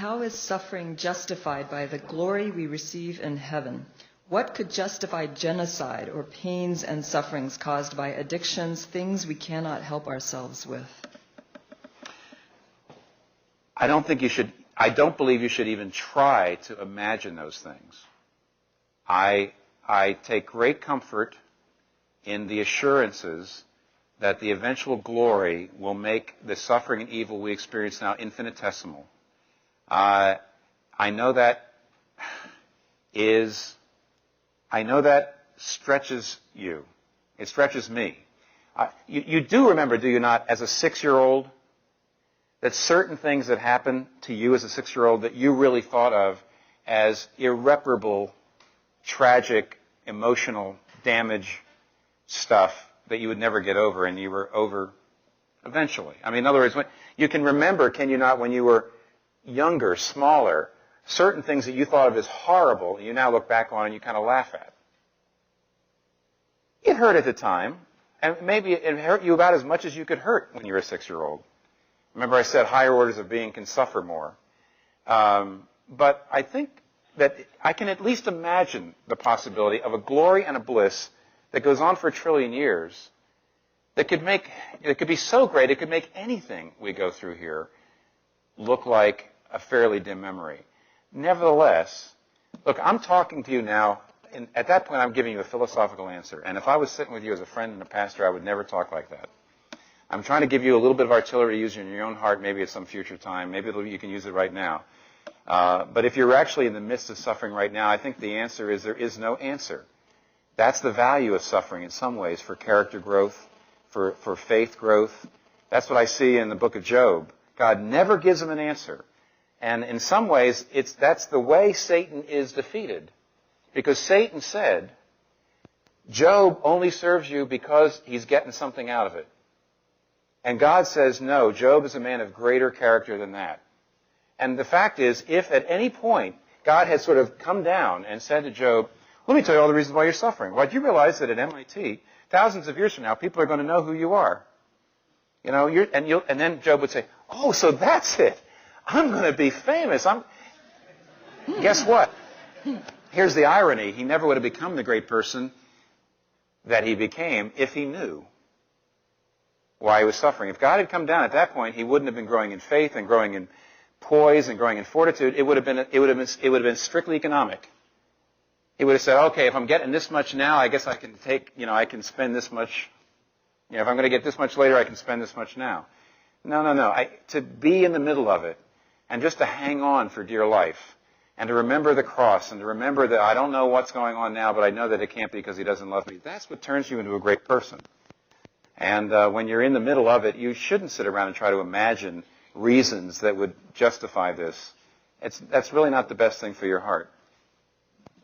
How is suffering justified by the glory we receive in heaven? What could justify genocide or pains and sufferings caused by addictions, things we cannot help ourselves with? I don't believe you should even try to imagine those things. I take great comfort in the assurances that the eventual glory will make the suffering and evil we experience now infinitesimal. I know that stretches you. It stretches me. You do remember, do you not, as a 6-year-old, that certain things that happened to you as a 6-year-old that you really thought of as irreparable, tragic, emotional damage stuff that you would never get over, and you were over eventually. I mean, in other words, you can remember, can you not, when you were younger, smaller, certain things that you thought of as horrible, you now look back on and you kind of laugh at. It hurt at the time, and maybe it hurt you about as much as you could hurt when you were a 6-year-old. Remember I said higher orders of being can suffer more. But I think that I can at least imagine the possibility of a glory and a bliss that goes on for 1 trillion years that could be so great it could make anything we go through here look like a fairly dim memory. Nevertheless, look, I'm talking to you now, and at that point I'm giving you a philosophical answer. And if I was sitting with you as a friend and a pastor, I would never talk like that. I'm trying to give you a little bit of artillery to use in your own heart, maybe at some future time. Maybe you can use it right now. But if you're actually in the midst of suffering right now, I think the answer is there is no answer. That's the value of suffering in some ways for character growth, for faith growth. That's what I see in the book of Job. God never gives him an answer. And in some ways, that's the way Satan is defeated. Because Satan said, Job only serves you because he's getting something out of it. And God says, no, Job is a man of greater character than that. And the fact is, if at any point God had sort of come down and said to Job, let me tell you all the reasons why you're suffering. Well, do you realize that at MIT, thousands of years from now, people are going to know who you are? You know, and then Job would say, oh, so that's it. I'm going to be famous. Guess what? Here's the irony. He never would have become the great person that he became if he knew why he was suffering. If God had come down at that point, he wouldn't have been growing in faith and growing in poise and growing in fortitude. It would have been strictly economic. He would have said, okay, if I'm getting this much now, I guess I can I can spend this much. If I'm going to get this much later, I can spend this much now. No. To be in the middle of it and just to hang on for dear life and to remember the cross and to remember that I don't know what's going on now, but I know that it can't be because he doesn't love me. That's what turns you into a great person. And when you're in the middle of it, you shouldn't sit around and try to imagine reasons that would justify this. That's really not the best thing for your heart.